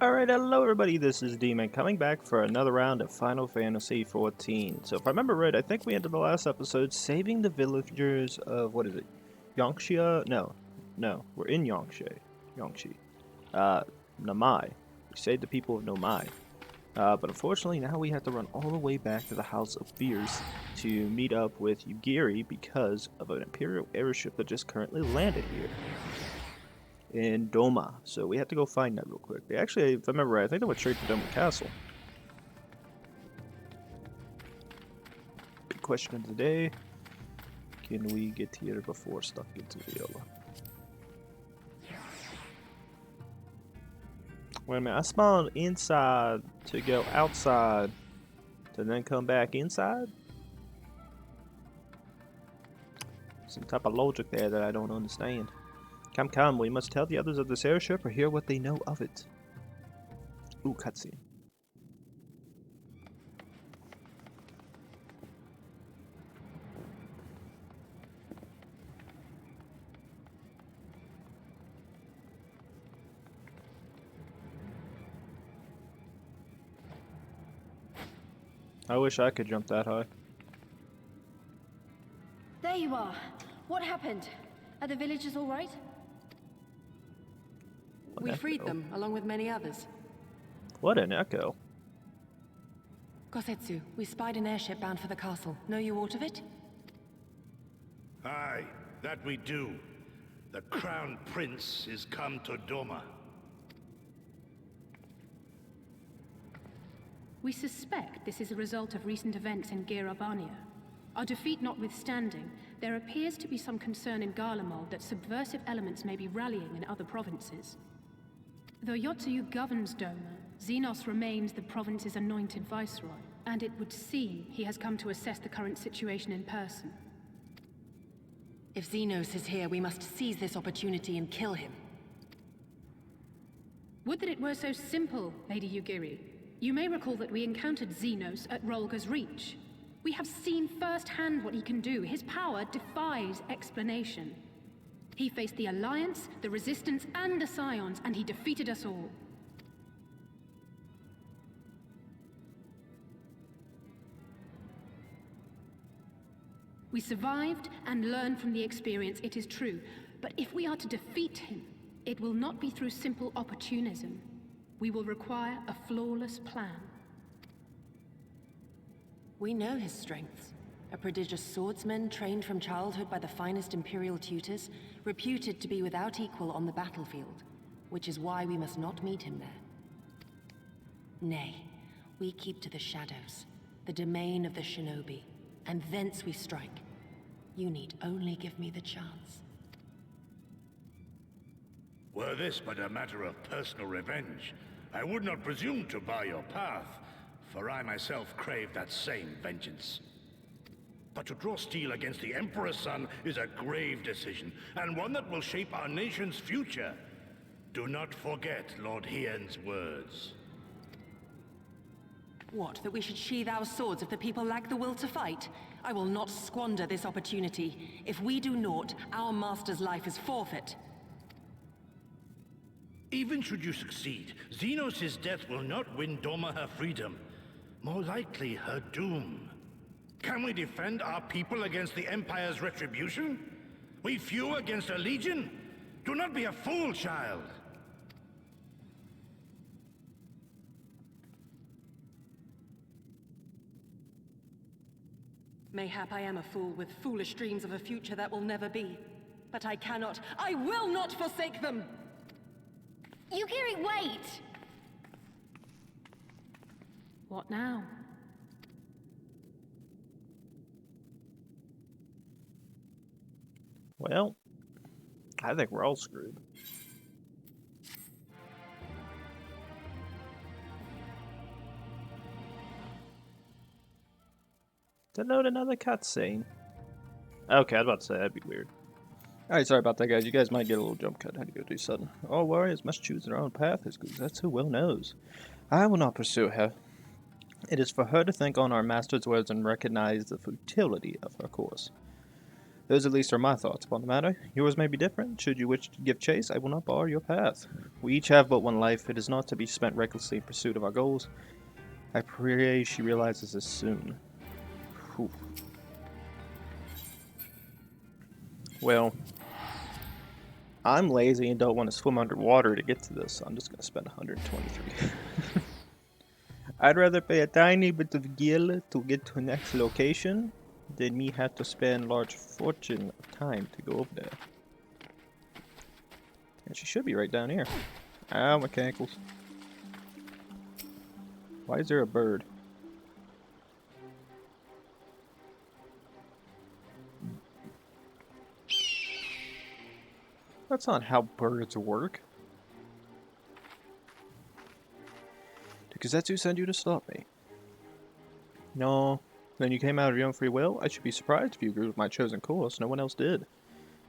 Alright, hello everybody, this is Demon coming back for another round of Final Fantasy XIV. So if I remember right, I think we ended the last episode saving the villagers of, what is it? Yangxia? No, we're in Yangshi. Namai. We saved the people of Nomai. But unfortunately now we have to run all the way back to the House of Fears to meet up with Yugiri because of an Imperial airship that just currently landed here in Doma. So we have to go find that real quick. They actually, if I remember right, I think they went straight to Doma Castle. Big question of the day. Can we get here before stuff gets real? Wait a minute, I spawned inside to go outside to then come back inside? Some type of logic there that I don't understand. Come, we must tell the others of this airship or hear what they know of it. Ooh, cutscene. I wish I could jump that high. There you are. What happened? Are the villagers all right? We freed them, along with many others. What an echo. Kosetsu, we spied an airship bound for the castle. Know you aught of it? Aye, that we do. The Crown Prince is come to Doma. We suspect this is a result of recent events in Girabania. Our defeat notwithstanding, there appears to be some concern in Garlemald that subversive elements may be rallying in other provinces. Though Yotsuyu governs Doma, Xenos remains the province's anointed viceroy, and it would seem he has come to assess the current situation in person. If Xenos is here, we must seize this opportunity and kill him. Would that it were so simple, Lady Yugiri. You may recall that we encountered Xenos at Rolga's Reach. We have seen firsthand what he can do. His power defies explanation. He faced the Alliance, the Resistance, and the Scions, and he defeated us all. We survived and learned from the experience, it is true. But if we are to defeat him, it will not be through simple opportunism. We will require a flawless plan. We know his strengths. A prodigious swordsman trained from childhood by the finest Imperial tutors, reputed to be without equal on the battlefield, which is why we must not meet him there. Nay, we keep to the shadows, the domain of the shinobi, and thence we strike. You need only give me the chance. Were this but a matter of personal revenge, I would not presume to bar your path, for I myself crave that same vengeance. But to draw steel against the Emperor's son is a grave decision, and one that will shape our nation's future. Do not forget Lord Hien's words. What, that we should sheathe our swords if the people lack the will to fight? I will not squander this opportunity. If we do naught, our master's life is forfeit. Even should you succeed, Xenos' death will not win Doma her freedom. More likely, her doom. Can we defend our people against the Empire's retribution? We few against a legion? Do not be a fool, child! Mayhap I am a fool with foolish dreams of a future that will never be. But I will not forsake them! Yugiri, wait! What now? Well, I think we're all screwed. To load another cutscene. Okay, I was about to say that'd be weird. Alright, sorry about that, guys. You guys might get a little jump cut. I had to go do something. All warriors must choose their own path, as Guzetsu well knows. I will not pursue her. It is for her to think on our master's words and recognize the futility of her course. Those at least are my thoughts upon the matter. Yours may be different. Should you wish to give chase, I will not bar your path. We each have but one life. It is not to be spent recklessly in pursuit of our goals. I pray she realizes this soon. Whew. Well, I'm lazy and don't want to swim underwater to get to this, so I'm just going to spend 123. I'd rather pay a tiny bit of gil to get to the next location than me have to spend large fortune of time to go over there. And she should be right down here. Ow, my cankles. Why is there a bird? That's not how birds work. Did Gazetsu send you to stop me? No. Then you came out of your own free will? I should be surprised if you agreed with my chosen course. No one else did.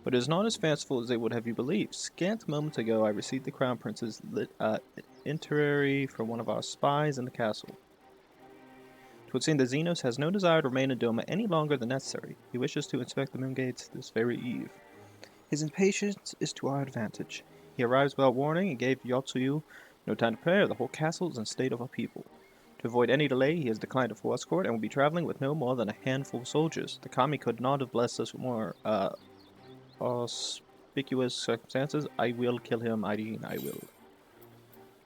But it is not as fanciful as they would have you believe. Scant moments ago, I received the Crown Prince's itinerary from one of our spies in the castle. It would seem that Xenos has no desire to remain in Doma any longer than necessary. He wishes to inspect the moon gates this very eve. His impatience is to our advantage. He arrives without warning and gave Yotsuyu no time to prepare. The whole castle is in a state of upheaval. To avoid any delay, he has declined a full escort and will be traveling with no more than a handful of soldiers. The kami could not have blessed us with more auspicious circumstances. I will kill him, Irene, I will.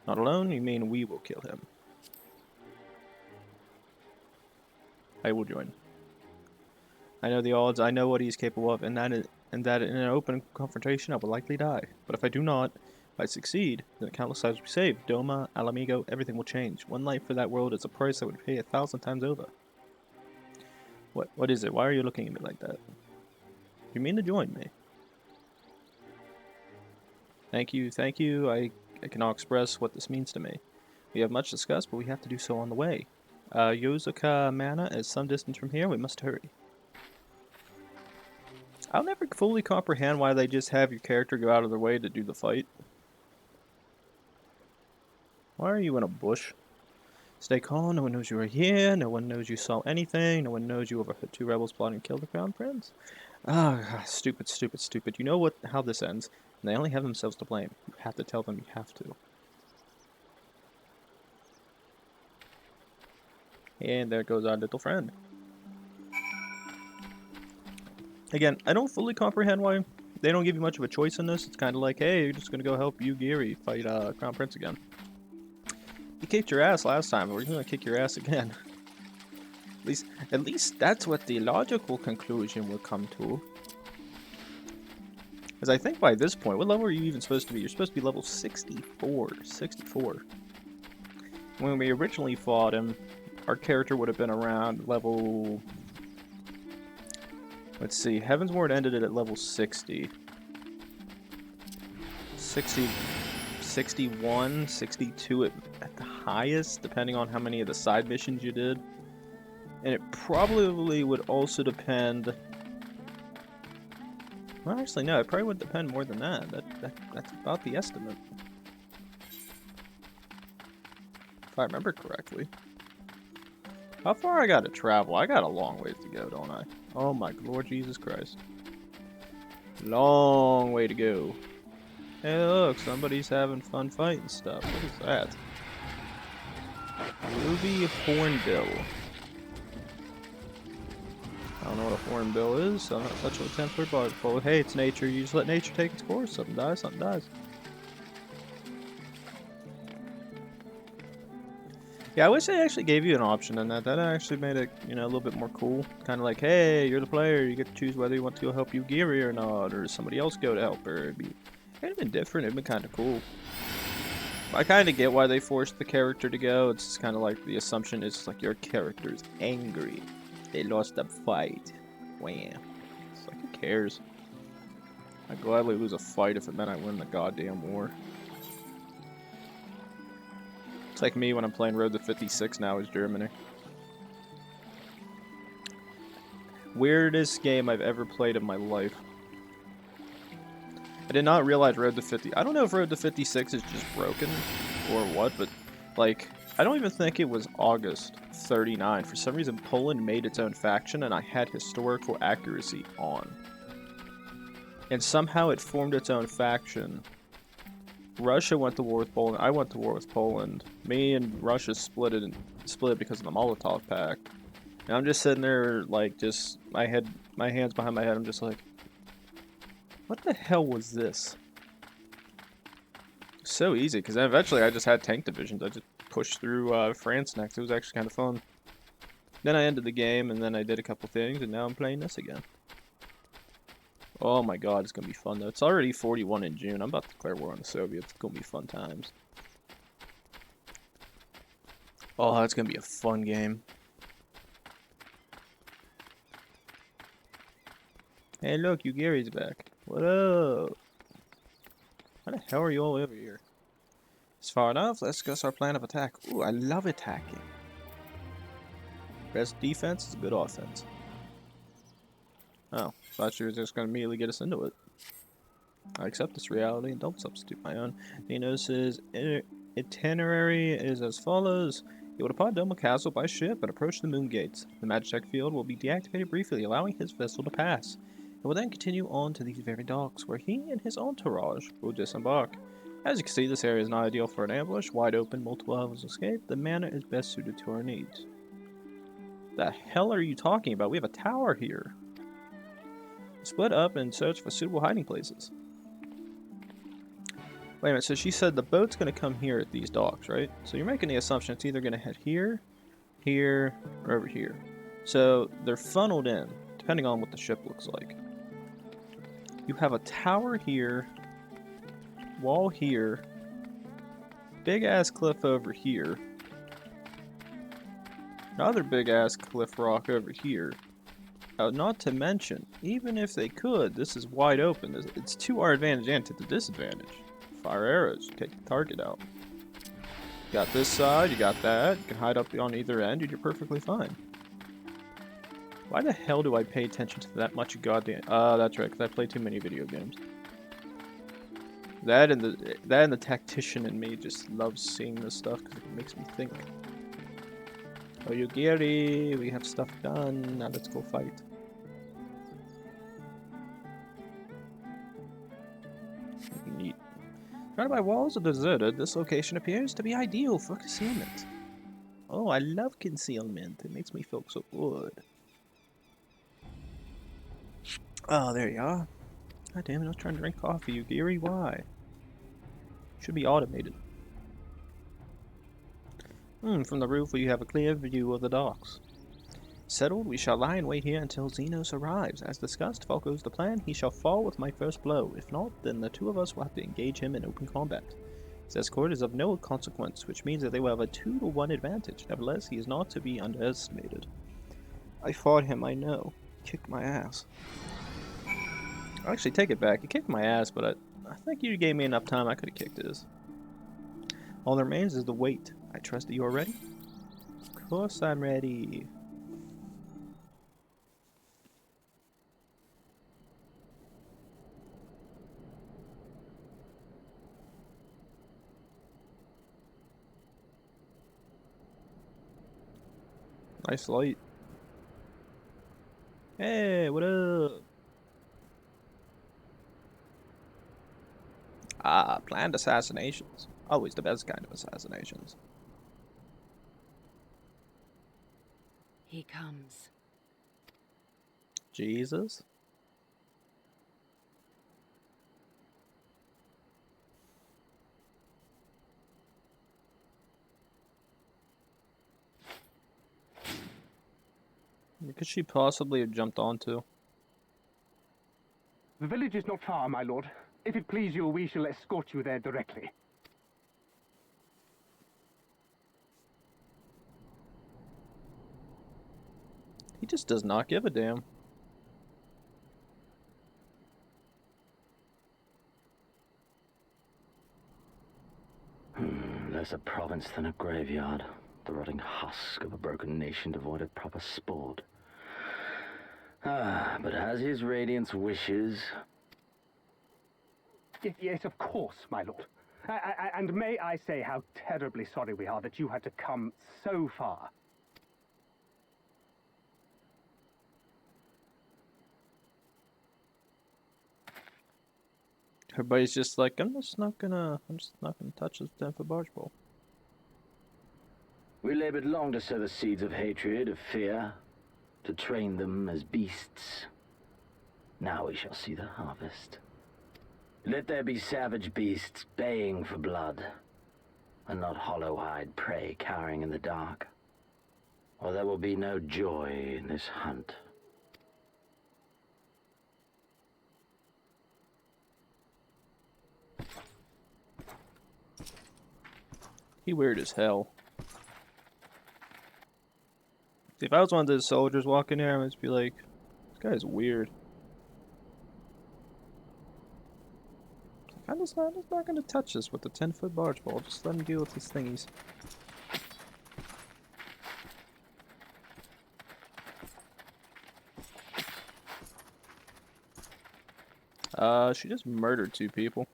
Not alone, you mean we will kill him. I will join. I know the odds, I know what he is capable of, and that in an open confrontation I will likely die. But if I do not, if I succeed, then countless lives will be saved. Doma, Alamigo, everything will change. One life for that world is a price I would pay 1,000 times over. What is it? Why are you looking at me like that? You mean to join me? Thank you, thank you. I cannot express what this means to me. We have much discussed, but we have to do so on the way. Yozuka Mana is some distance from here. We must hurry. I'll never fully comprehend why they just have your character go out of their way to do the fight. Why are you in a bush? Stay calm, no one knows you are here, no one knows you saw anything, no one knows you overheard 2 rebels plotting to kill the Crown Prince. Ah, stupid, stupid, stupid. You know how this ends, and they only have themselves to blame. You have to tell them you have to. And there goes our little friend. Again, I don't fully comprehend why they don't give you much of a choice in this. It's kind of like, hey, you're just going to go help Yugiri fight Crown Prince again. You kicked your ass last time, but we're going to kick your ass again. At least that's what the logical conclusion will come to. Because I think by this point, what level are you even supposed to be? You're supposed to be level 64. 64. When we originally fought him, our character would have been around level... Let's see, Heaven's Ward ended it at level 60. 61, 62 at the highest, depending on how many of the side missions you did. And it probably would also depend... Well, actually, no, it probably would depend more than that. That's about the estimate. If I remember correctly. How far I gotta travel? I got a long ways to go, don't I? Oh my Lord Jesus Christ. Long way to go. Hey look, somebody's having fun fighting stuff. What is that? Ruby Hornbill. I don't know what a hornbill is, so I'm not touching with 10-foot bar. But hey, it's nature. You just let nature take its course. Something dies, something dies. Yeah, I wish they actually gave you an option in that. That actually made it, you know, a little bit more cool. Kind of like, hey, you're the player. You get to choose whether you want to go help Yugiri or not, or does somebody else go to help her. It'd have been different. It'd been kind of cool. I kind of get why they forced the character to go. It's kind of like the assumption is like your character's angry. They lost a fight. Wham. It's like, who cares? I'd gladly lose a fight if it meant I win the goddamn war. It's like me when I'm playing Road to 56 now as Germany. Weirdest game I've ever played in my life. I did not realize Road to 50... I don't know if Road to 56 is just broken or what, but like, I don't even think it was August 39. For some reason, Poland made its own faction and I had historical accuracy on. and somehow it formed its own faction. Russia went to war with Poland. I went to war with Poland. Me and Russia split it because of the Molotov Pact. And I'm just sitting there, like, just my hands behind my head. I'm just like, what the hell was this? So easy, because then eventually I just had tank divisions. I just pushed through France next. It was actually kind of fun. Then I ended the game, and then I did a couple things, and now I'm playing this again. Oh my god, it's going to be fun, though. It's already 41 in June. I'm about to declare war on the Soviets. It's going to be fun times. Oh, that's going to be a fun game. Hey, look, Yugiri's back. What up? How the hell are you all over here? It's far enough. Let's discuss our plan of attack. Ooh, I love attacking. Best defense is good offense. Oh, thought you were just going to immediately get us into it. I accept this reality and don't substitute my own. Dinos' itinerary is as follows. You will depart Doma Castle by ship and approach the moon gates. The Magitech field will be deactivated briefly, allowing his vessel to pass. He will then continue on to these very docks, where he and his entourage will disembark. As you can see, this area is not ideal for an ambush. Wide open, multiple levels of escape. The manor is best suited to our needs. The hell are you talking about? We have a tower here. Split up and search for suitable hiding places. Wait a minute, so she said the boat's going to come here at these docks, right? So you're making the assumption it's either going to head here, here, or over here. So they're funneled in, depending on what the ship looks like. You have a tower here, wall here, big-ass cliff over here, another big-ass cliff rock over here. Not to mention, even if they could, this is wide open. It's to our advantage and to the disadvantage. Fire arrows, take the target out. You got this side, you got that. You can hide up on either end, and you're perfectly fine. Why the hell do I pay attention to that much goddamn... that's right, because I play too many video games. That and the tactician in me just loves seeing this stuff because it makes me think. Oh, Yugiri, we have stuff done. Now let's go fight. Neat. Surrounded by walls and deserted, this location appears to be ideal for concealment. Oh, I love concealment. It makes me feel so good. Oh, there you are. God damn it, I was trying to drink coffee, Yugiri. Why? Should be automated. From the roof you have a clear view of the docks. Settled, we shall lie in wait here until Xenos arrives. As discussed, Falco's the plan. He shall fall with my first blow. If not, then the two of us will have to engage him in open combat. His escort is of no consequence, which means that they will have a 2-to-1 advantage. Nevertheless, he is not to be underestimated. I fought him, I know. He kicked my ass. I'll actually take it back. He kicked my ass, but I think you gave me enough time. I could have kicked his. All that remains is the wait. I trust that you are ready? Of course I'm ready. Nice light. Hey, what up? Ah, planned assassinations. Always the best kind of assassinations. He comes. Jesus? What could she possibly have jumped onto? The village is not far, my lord. If it please you, we shall escort you there directly. He just does not give a damn. Less a province than a graveyard. The rotting husk of a broken nation devoid of proper sport. But as his radiance wishes... Yes, of course, my lord. And may I say how terribly sorry we are that you had to come so far. Everybody's just like, I'm just not gonna touch this 10-foot barge pole. We labored long to sow the seeds of hatred, of fear, to train them as beasts. Now we shall see the harvest. Let there be savage beasts baying for blood, and not hollow-eyed prey cowering in the dark. Or there will be no joy in this hunt. He weird as hell. See, if I was one of those soldiers walking there, I would just be like, this guy's weird. I'm just not gonna touch this with the 10-foot barge pole. Just let him deal with these thingies. She just murdered 2 people.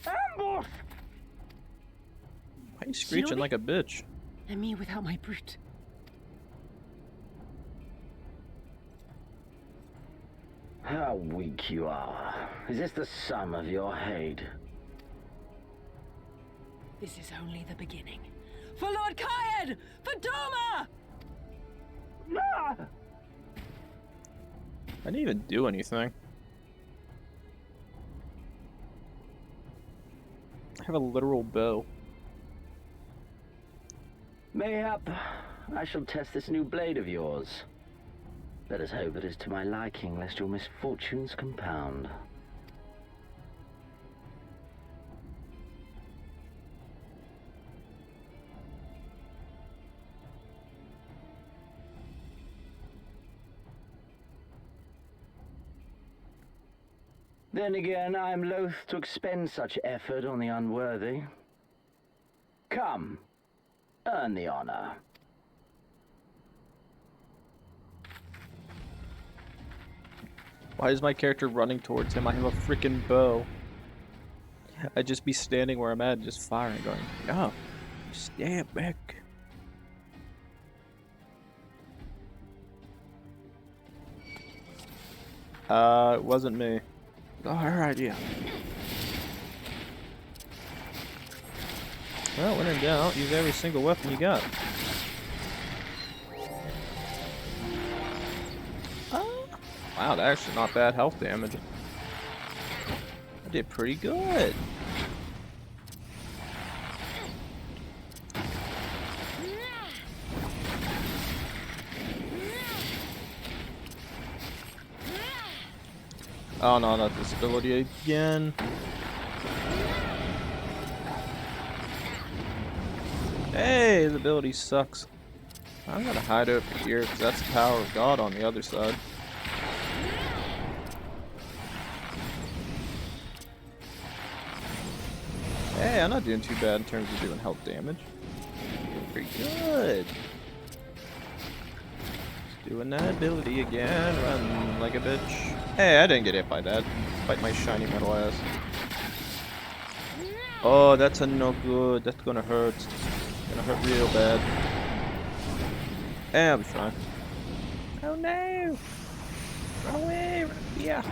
Ambush! Why are you screeching like a bitch? And me without my brute. How weak you are. Is this the sum of your hate? This is only the beginning. For Lord Kayed! For Doma! Ah! I didn't even do anything. I have a literal bow. Mayhap I shall test this new blade of yours. Let us hope it is to my liking, lest your misfortunes compound. Then again, I am loath to expend such effort on the unworthy. Come, earn the honor. Why is my character running towards him? I have a freaking bow. I'd just be standing where I'm at, just firing, going, no, stand back. It wasn't me. Oh, her idea. Well, when in doubt, use every single weapon you got. Wow, that's actually not bad health damage. I did pretty good. Oh no, not this ability again. Hey, the ability sucks. I'm gonna hide over here because that's the power of God on the other side. Hey, I'm not doing too bad in terms of doing health damage. Doing pretty good. Just doing that ability again, run like a bitch. Hey, I didn't get hit by that. Fight my shiny metal ass. Oh, that's a no good. That's gonna hurt. Gonna hurt real bad. Hey, I'll be fine. Oh no! Run away! Yeah.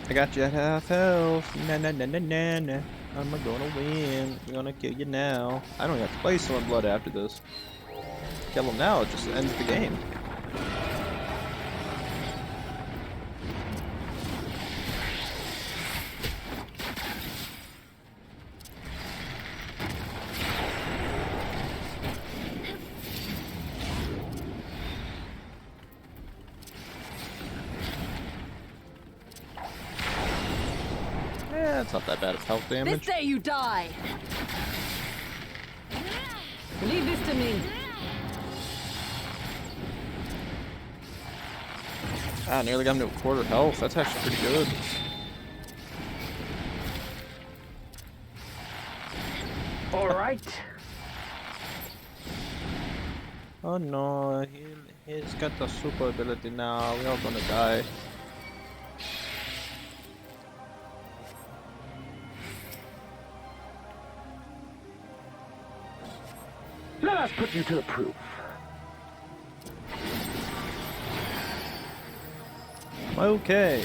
I got you at half health. Na na na na na na. I'm gonna win. I'm gonna kill you now. I don't have to play Stormblood after this. Kill him now, it just ends the game. It's not that bad of health damage. This day you die! Leave this to me. Ah, nearly got him to a quarter health. That's actually pretty good. Alright. Oh no, he's got the super ability now. We're all gonna die. Let us put you to the proof. Okay.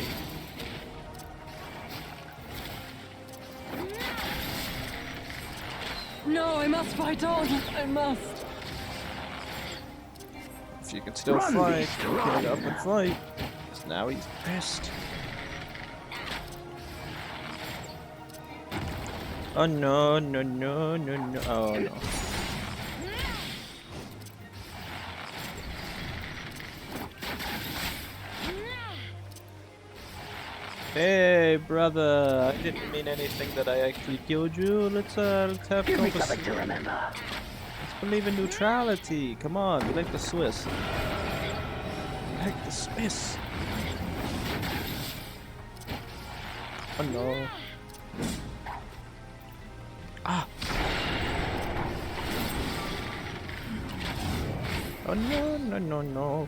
No, I must fight on. I must. If you can still Run, fight, beast, get run. up and fight. 'Cause now he's pissed. Oh no, no, no, no, no. Oh no. Hey, brother. I didn't mean anything that I actually killed you. Let's have Give me something conversation. to remember. Let's believe in neutrality. Come on, we like the Swiss. We like the Swiss. Oh no. Ah. Oh no, no, no, no.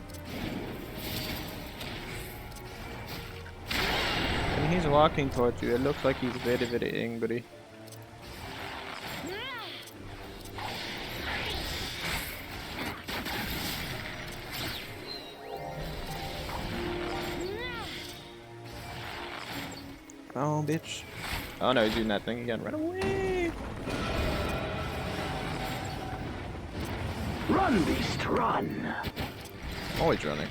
When he's walking towards you, it looks like he's very, very angry. Oh, bitch. Oh no, he's doing that thing again. Run away! Run, beast, run. Always running.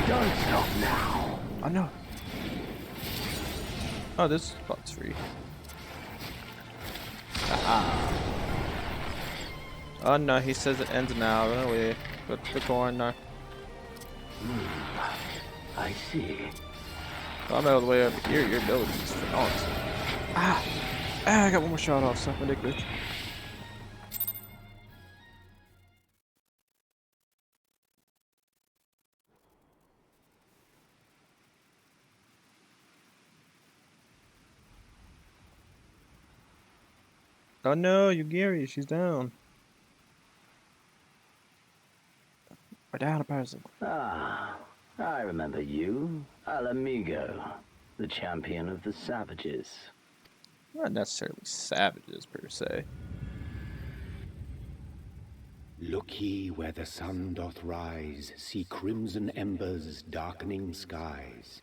Don't stop now. Oh no. Oh, this spot's free. Ah. Oh no, he says it ends now. Run away. Go to the corner. I see. I'm all the way up here. Your ability is phenomenal. Ah! Ah, I got one more shot off. Something ridiculous. Oh no, Yugiri, she's down. We're down a person. Ah, I remember you. Al Amigo, the champion of the savages. Not necessarily savages, per se. Look ye where the sun doth rise, see crimson embers darkening skies.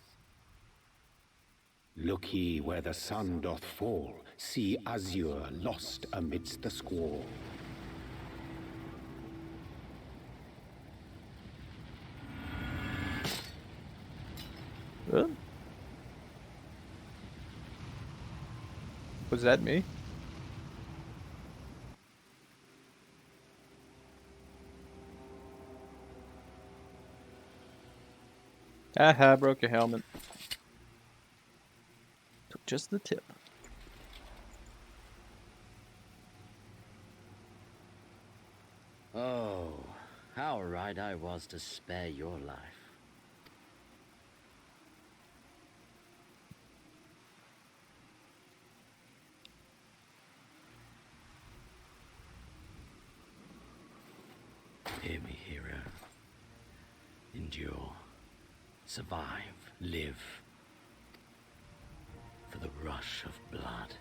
Look ye where the sun doth fall, see azure lost amidst the squall. What? Was that me? Aha, broke your helmet. Took just the tip. Oh, how right I was to spare your life. Hear me, hero. Endure. Survive. Live. For the rush of blood.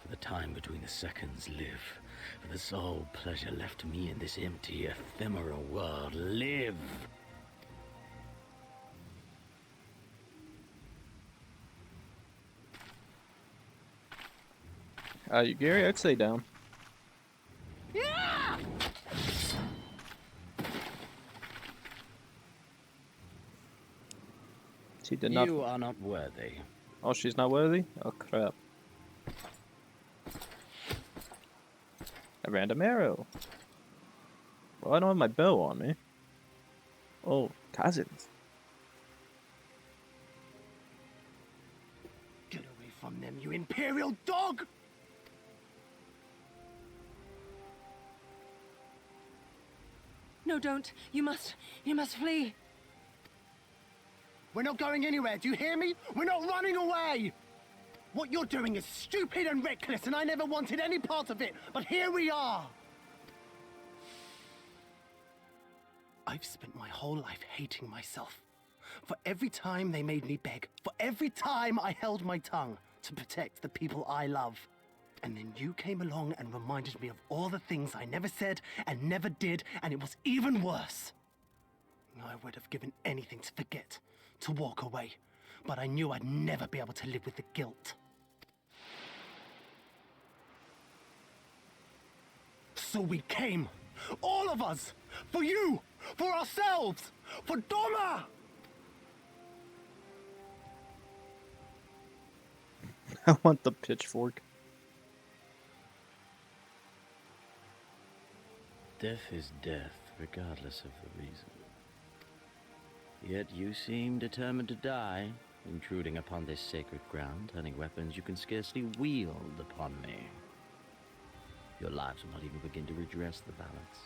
For the time between the seconds. Live. For the sole pleasure left to me in this empty, ephemeral world. Live! Gary, I'd say down. She did not. You are not worthy. Oh, she's not worthy? Oh, crap. A random arrow. Well, I don't have my bow on me. Oh, cousins. Get away from them, you imperial dog! No, don't. You must flee. We're not going anywhere, do you hear me? We're not running away! What you're doing is stupid and reckless, and I never wanted any part of it, but here we are! I've spent my whole life hating myself. For every time they made me beg, for every time I held my tongue to protect the people I love. And then you came along and reminded me of all the things I never said and never did, and it was even worse. I would have given anything to forget, to walk away, but I knew I'd never be able to live with the guilt. So we came, all of us, for you, for ourselves, for Doma! I want the pitchfork. Death is death, regardless of the reason. Yet you seem determined to die, intruding upon this sacred ground, turning weapons you can scarcely wield upon me. Your lives will not even begin to redress the balance.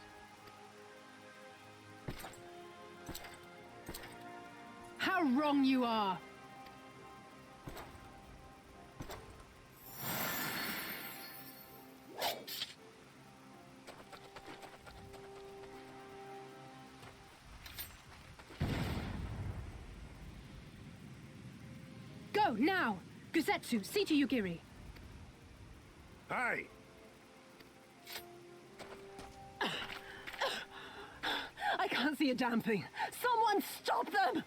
How wrong you are! Go, now! Guzetsu, see to Yugiri. Hi! I can't see a damn thing. Someone stop them!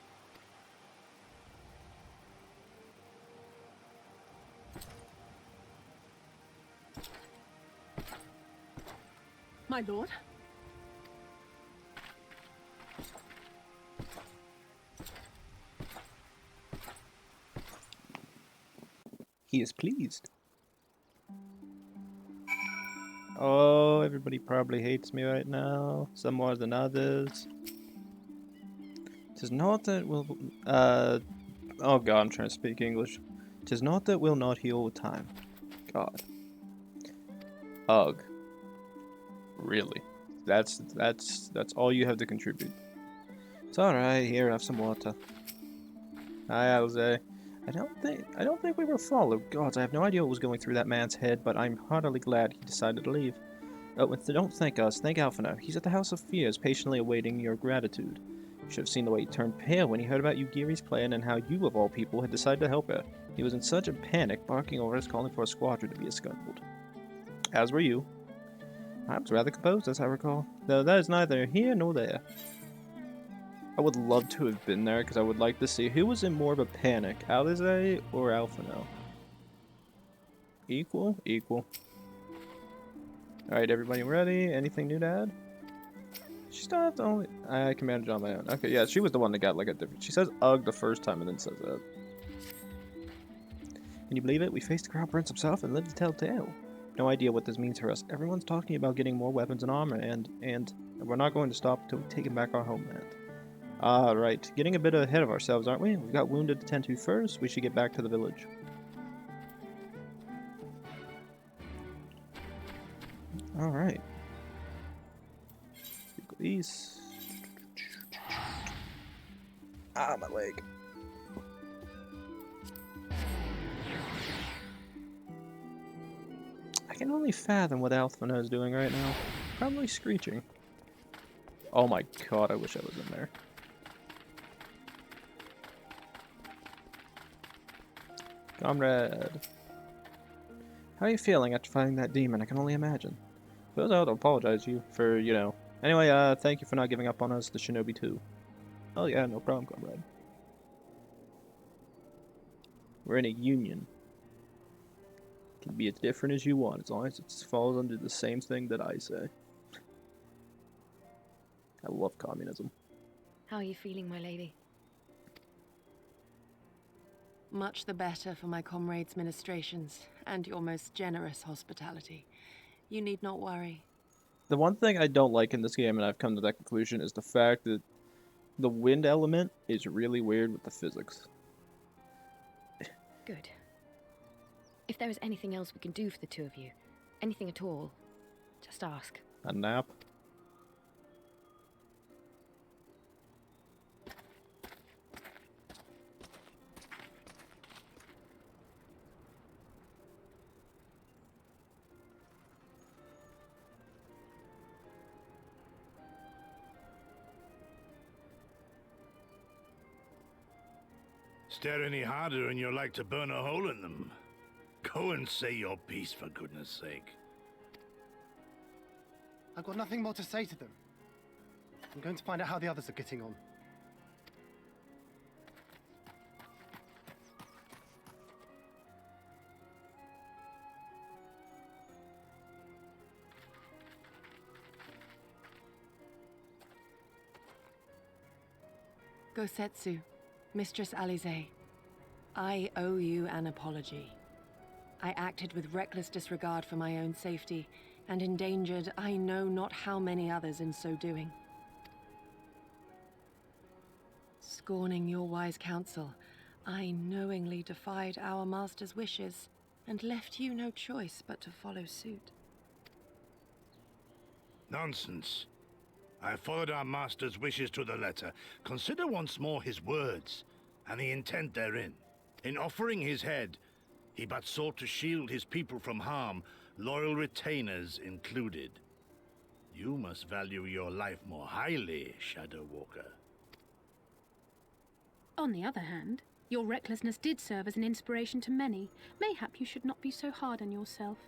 My lord? He is pleased. Oh, everybody probably hates me right now. Some more than others. Tis not that will... oh god, I'm trying to speak English. Tis not that will not heal with time. God. Ugh. Really? That's all you have to contribute. It's alright, here, have some water. Hi, Jose. I don't think we were followed. Gods, I have no idea what was going through that man's head, but I'm heartily glad he decided to leave. Oh, don't thank us, thank Alphinaud. He's at the House of Fears, patiently awaiting your gratitude. You should have seen the way he turned pale when he heard about Yugiri's plan and how you, of all people, had decided to help her. He was in such a panic, barking orders, calling for a squadron to be assembled. As were you. I was rather composed, as I recall, though that is neither here nor there. I would love to have been there, because I would like to see who was in more of a panic, Alize or Alphinaud. Equal? Equal. Alright, everybody ready? Anything new to add? She still have to only... I can manage on my own. Okay, yeah, she was the one that got like a different... She says ugh the first time and then says that. Can you believe it? We faced the Crown Prince himself and lived to tell tale. No idea what this means for us. Everyone's talking about getting more weapons and armor, and we're not going to stop until we've taken back our homeland. Right. Getting a bit ahead of ourselves, aren't we? We've got wounded to tend to first. We should get back to the village. Alright. These. Ah, my leg. I can only fathom what Alphinaud is doing right now. Probably screeching. Oh my god, I wish I was in there. Comrade. How are you feeling after fighting that demon? I can only imagine. Suppose I ought to apologize to you for, you know. Anyway, thank you for not giving up on us, the Shinobi 2. Oh yeah, no problem, comrade. We're in a union. Can be as different as you want, as long as it falls under the same thing that I say. I love communism. How are you feeling, my lady? Much the better for my comrades' ministrations and your most generous hospitality. You need not worry. The one thing I don't like in this game, and I've come to that conclusion, is the fact that the wind element is really weird with the physics. Good. If there is anything else we can do for the two of you, anything at all, just ask. A nap? Stare any harder and you're like to burn a hole in them. Go and say your piece, for goodness sake. I've got nothing more to say to them. I'm going to find out how the others are getting on. Gosetsu, Mistress Alize, I owe you an apology. I acted with reckless disregard for my own safety, and endangered I know not how many others in so doing. Scorning your wise counsel, I knowingly defied our master's wishes, and left you no choice but to follow suit. Nonsense. I followed our master's wishes to the letter. Consider once more his words, and the intent therein. In offering his head, he but sought to shield his people from harm, loyal retainers included. You must value your life more highly, Shadow Walker. On the other hand, your recklessness did serve as an inspiration to many. Mayhap you should not be so hard on yourself.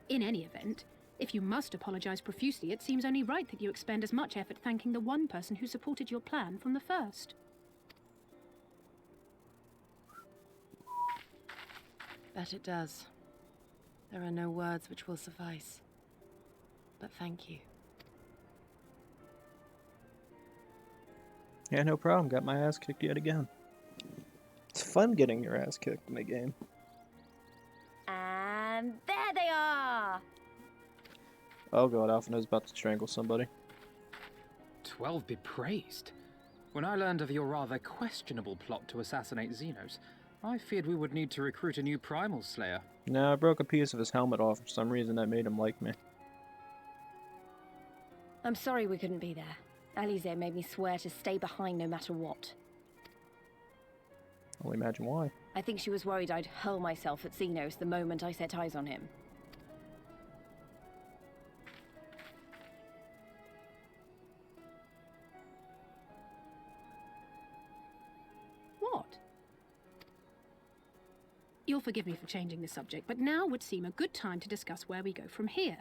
In any event, if you must apologize profusely, it seems only right that you expend as much effort thanking the one person who supported your plan from the first. That it does. There are no words which will suffice. But thank you. Yeah, no problem. Got my ass kicked yet again. It's fun getting your ass kicked in the game. And there they are! Oh god, Alphina's about to strangle somebody. 12 be praised. When I learned of your rather questionable plot to assassinate Xenos, I feared we would need to recruit a new primal slayer. No, I broke a piece of his helmet off for some reason that made him like me. I'm sorry we couldn't be there. Alize made me swear to stay behind no matter what. I'll imagine why. I think she was worried I'd hurl myself at Xenos the moment I set eyes on him. What? You'll forgive me for changing the subject, but now would seem a good time to discuss where we go from here.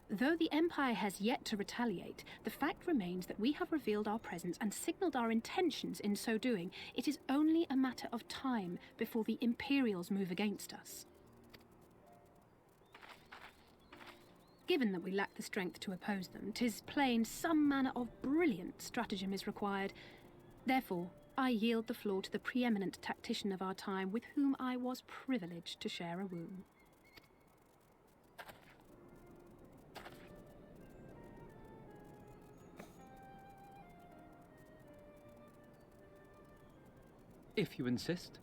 Though the Empire has yet to retaliate, the fact remains that we have revealed our presence and signaled our intentions in so doing. It is only a matter of time before the Imperials move against us. Given that we lack the strength to oppose them, 'tis plain some manner of brilliant stratagem is required. Therefore, I yield the floor to the preeminent tactician of our time, with whom I was privileged to share a room. If you insist.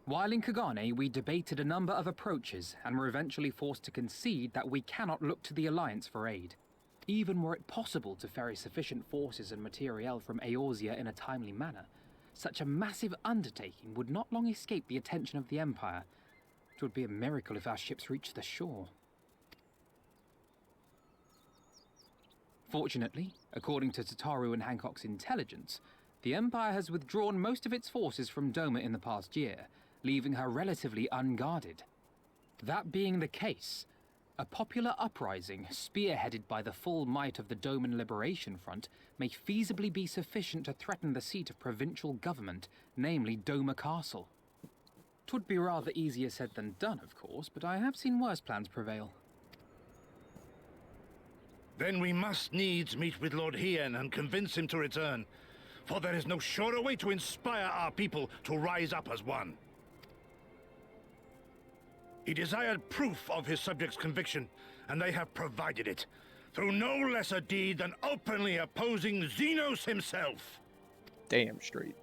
While in Kagane, we debated a number of approaches and were eventually forced to concede that we cannot look to the Alliance for aid. Even were it possible to ferry sufficient forces and materiel from Eorzea in a timely manner, such a massive undertaking would not long escape the attention of the Empire. It would be a miracle if our ships reached the shore. Fortunately, according to Tataru and Hancock's intelligence, the Empire has withdrawn most of its forces from Doma in the past year, leaving her relatively unguarded. That being the case, a popular uprising, spearheaded by the full might of the Doman Liberation Front, may feasibly be sufficient to threaten the seat of provincial government, namely Doma Castle. 'Twould be rather easier said than done, of course, but I have seen worse plans prevail. Then we must needs meet with Lord Hien and convince him to return, for there is no surer way to inspire our people to rise up as one. He desired proof of his subjects' conviction, and they have provided it, through no less a deed than openly opposing Xenos himself. Damn straight.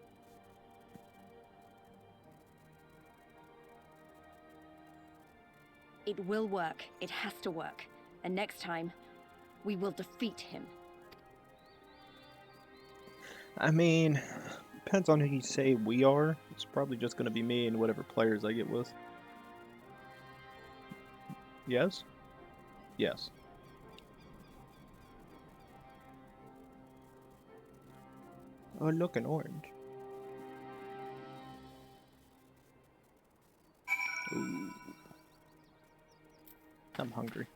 It will work. It has to work. And next time, we will defeat him. I mean, depends on who you say we are. It's probably just going to be me and whatever players I get with. Yes? Yes. Oh, look, an orange. I'm hungry.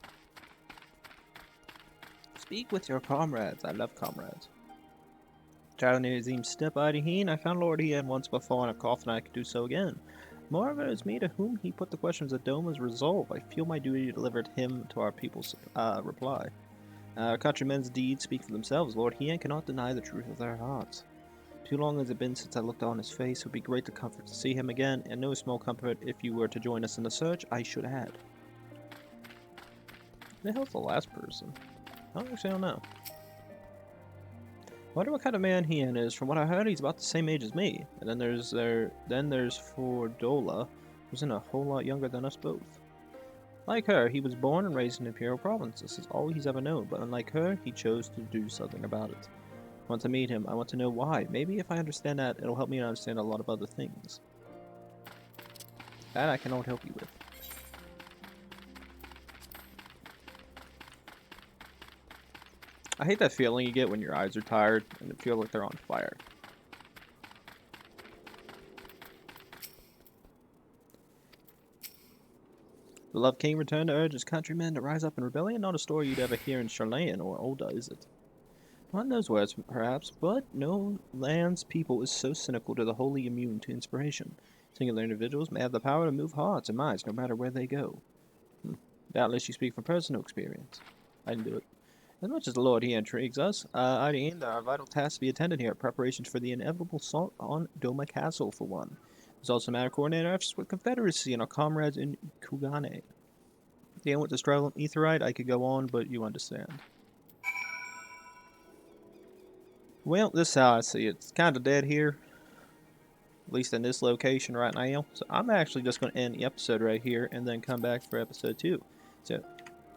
Speak with your comrades. I love comrades. Traveling near Azim's step, Hydaelyn. I found Lord Ian once before in a coffin. I could do so again. Moreover, it was me to whom he put the questions of Doma's resolve. I feel my duty to deliver him to our people's reply. Our countrymen's deeds speak for themselves. Lord Ian cannot deny the truth of their hearts. Too long has it been since I looked on his face. It would be great to comfort to see him again, and no small comfort if you were to join us in the search, I should add. Who the hell's the last person? I don't know. I wonder what kind of man Ian is. From what I heard, he's about the same age as me. And then there's Fordola, who's in a whole lot younger than us both. Like her, he was born and raised in Imperial Province. This is all he's ever known, but unlike her, he chose to do something about it. I want to meet him. I want to know why. Maybe if I understand that, it'll help me understand a lot of other things. That I cannot help you with. I hate that feeling you get when your eyes are tired and it feels like they're on fire. The Love King returned to urge his countrymen to rise up in rebellion. Not a story you'd ever hear in Garlean or Ulda, is it? Not those words, perhaps, but no land's people is so cynical to the wholly immune to inspiration. Singular individuals may have the power to move hearts and minds no matter where they go. Doubtless you speak from personal experience. I didn't do it. As much as the Lord here intrigues us, Hydaelyn, there are vital tasks to be attended here. Preparations for the inevitable assault on Doma Castle, for one. There's also a matter of coordinating efforts with Confederacy and our comrades in Kugane. Dealing with the struggle in Aetheryte, I could go on, but you understand. Well, this is how I see it. It's kind of dead here. At least in this location right now. So I'm actually just going to end the episode right here and then come back for episode 2. So that's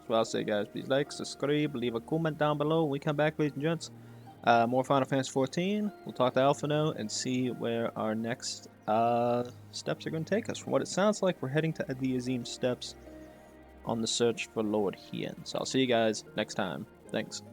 what I'll say, guys. Please like, subscribe, leave a comment down below. When we come back, ladies and gents, more Final Fantasy XIV. We'll talk to Alphino and see where our next steps are going to take us. From what it sounds like, we're heading to the Azim steps on the search for Lord Ian. So I'll see you guys next time. Thanks.